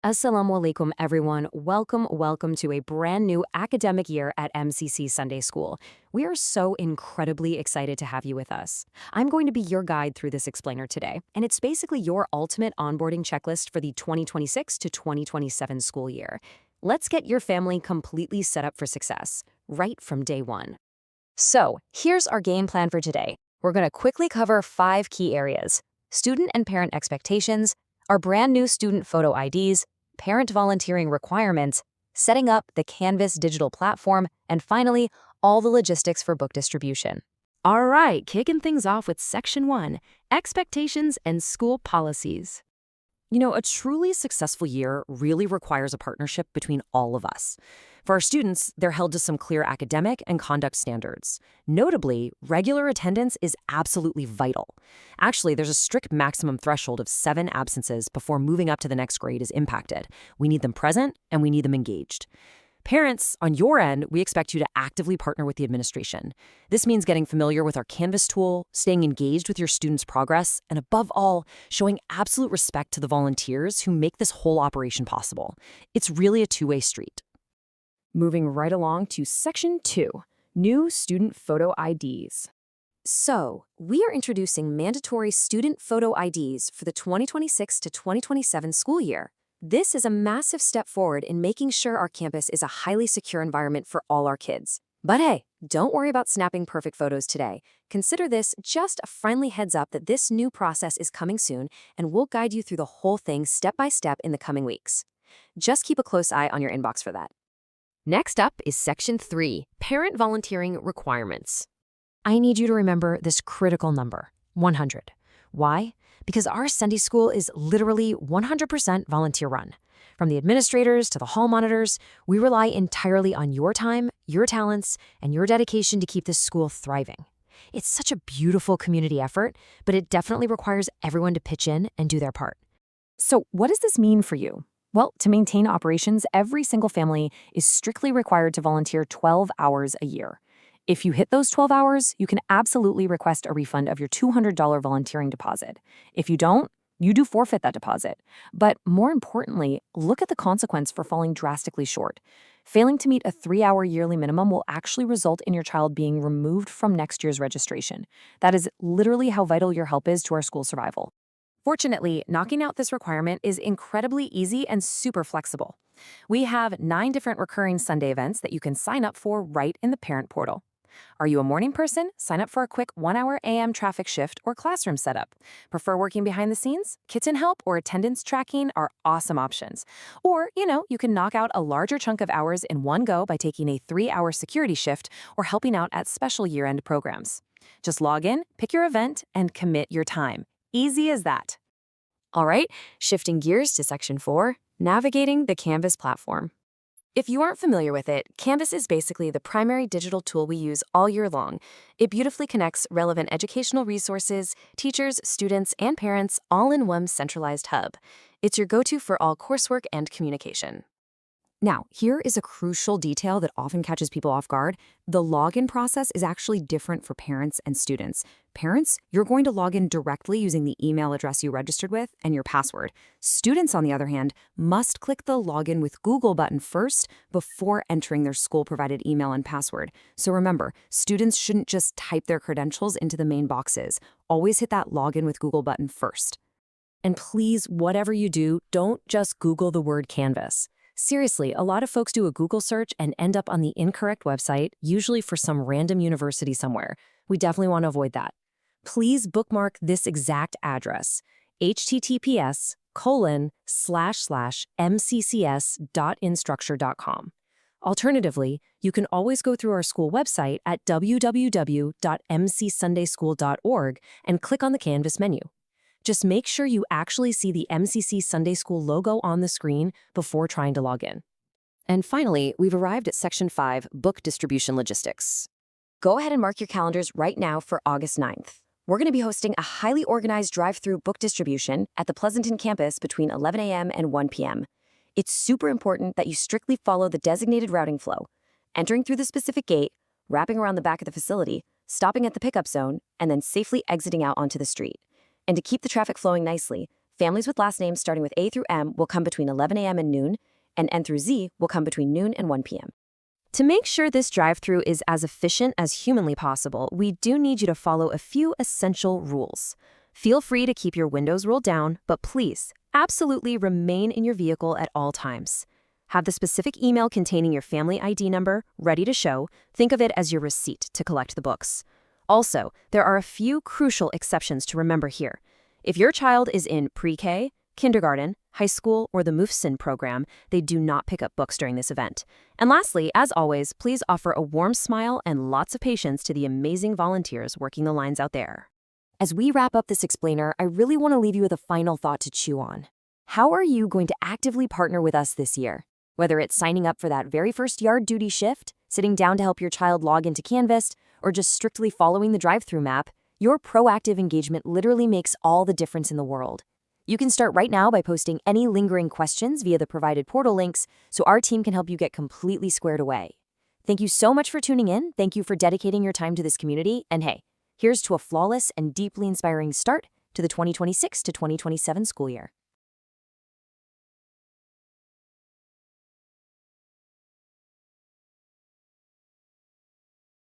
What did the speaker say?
Assalamu alaikum, everyone. Welcome to a brand new academic year at MCC Sunday School. We are so incredibly excited to have you with us. I'm going to be your guide through this explainer today, and it's basically your ultimate onboarding checklist for the 2026 to 2027 school year. Let's get your family completely set up for success, right from day one. So, here's our game plan for today. We're going to quickly cover 5 key areas: student and parent expectations, our brand new student photo IDs, parent volunteering requirements, setting up the Canvas digital platform, and finally, all the logistics for book distribution. All right, kicking things off with Section 1, Expectations and School Policies. A truly successful year really requires a partnership between all of us. For our students, they're held to some clear academic and conduct standards. Notably, regular attendance is absolutely vital. Actually, there's a strict maximum threshold of 7 absences before moving up to the next grade is impacted. We need them present, and we need them engaged. Parents, on your end, we expect you to actively partner with the administration. This means getting familiar with our Canvas tool, staying engaged with your students' progress, and above all, showing absolute respect to the volunteers who make this whole operation possible. It's really a two-way street. Moving right along to Section 2, New Student Photo IDs. So, we are introducing mandatory student photo IDs for the 2026 to 2027 school year. This is a massive step forward in making sure our campus is a highly secure environment for all our kids. But hey, don't worry about snapping perfect photos today. Consider this just a friendly heads up that this new process is coming soon, and we'll guide you through the whole thing step by step in the coming weeks. Just keep a close eye on your inbox for that. Next up is Section 3, Parent Volunteering Requirements. I need you to remember this critical number, 100. Why? Because our Sunday school is literally 100% volunteer run. From the administrators to the hall monitors, we rely entirely on your time, your talents, and your dedication to keep this school thriving. It's such a beautiful community effort, but it definitely requires everyone to pitch in and do their part. So what does this mean for you? Well, to maintain operations, every single family is strictly required to volunteer 12 hours a year. If you hit those 12 hours, you can absolutely request a refund of your $200 volunteering deposit. If you don't, you do forfeit that deposit. But more importantly, look at the consequence for falling drastically short. Failing to meet a 3-hour yearly minimum will actually result in your child being removed from next year's registration. That is literally how vital your help is to our school survival. Fortunately, knocking out this requirement is incredibly easy and super flexible. We have 9 different recurring Sunday events that you can sign up for right in the parent portal. Are you a morning person? Sign up for a quick 1-hour AM traffic shift or classroom setup. Prefer working behind the scenes? Kitchen help or attendance tracking are awesome options. Or, you can knock out a larger chunk of hours in one go by taking a 3-hour security shift or helping out at special year-end programs. Just log in, pick your event, and commit your time. Easy as that. All right, shifting gears to Section 4, Navigating the Canvas platform. If you aren't familiar with it, Canvas is basically the primary digital tool we use all year long. It beautifully connects relevant educational resources, teachers, students, and parents all in one centralized hub. It's your go-to for all coursework and communication. Now, here is a crucial detail that often catches people off guard. The login process is actually different for parents and students. Parents, you're going to log in directly using the email address you registered with and your password. Students, on the other hand, must click the Login with Google button first before entering their school-provided email and password. So remember, students shouldn't just type their credentials into the main boxes. Always hit that Login with Google button first. And please, whatever you do, don't just Google the word Canvas. Seriously, a lot of folks do a Google search and end up on the incorrect website, usually for some random university somewhere. We definitely want to avoid that. Please bookmark this exact address, https://mccs.instructure.com. Alternatively, you can always go through our school website at www.mcssundayschool.org and click on the Canvas menu. Just make sure you actually see the MCC Sunday School logo on the screen before trying to log in. And finally, we've arrived at Section 5, Book Distribution Logistics. Go ahead and mark your calendars right now for August 9th. We're going to be hosting a highly organized drive-through book distribution at the Pleasanton campus between 11 a.m. and 1 p.m. It's super important that you strictly follow the designated routing flow, entering through the specific gate, wrapping around the back of the facility, stopping at the pickup zone, and then safely exiting out onto the street. And to keep the traffic flowing nicely, Families with last names starting with A through M will come between 11 a.m. and noon, and N through Z will come between noon and 1 p.m. To make sure this drive-thru is as efficient as humanly possible, we do need you to follow a few essential rules. Feel free to keep your windows rolled down, but please, absolutely remain in your vehicle at all times. Have the specific email containing your family ID number ready to show. Think of it as your receipt to collect the books. Also, there are a few crucial exceptions to remember here. If your child is in pre-K, kindergarten, high school, or the MUFSIN program, they do not pick up books during this event. And lastly, as always, please offer a warm smile and lots of patience to the amazing volunteers working the lines out there. As we wrap up this explainer, I really want to leave you with a final thought to chew on. How are you going to actively partner with us this year? Whether it's signing up for that very first yard duty shift, sitting down to help your child log into Canvas, or just strictly following the drive-thru map, your proactive engagement literally makes all the difference in the world. You can start right now by posting any lingering questions via the provided portal links so our team can help you get completely squared away. Thank you so much for tuning in. Thank you for dedicating your time to this community. And hey, here's to a flawless and deeply inspiring start to the 2026 to 2027 school year.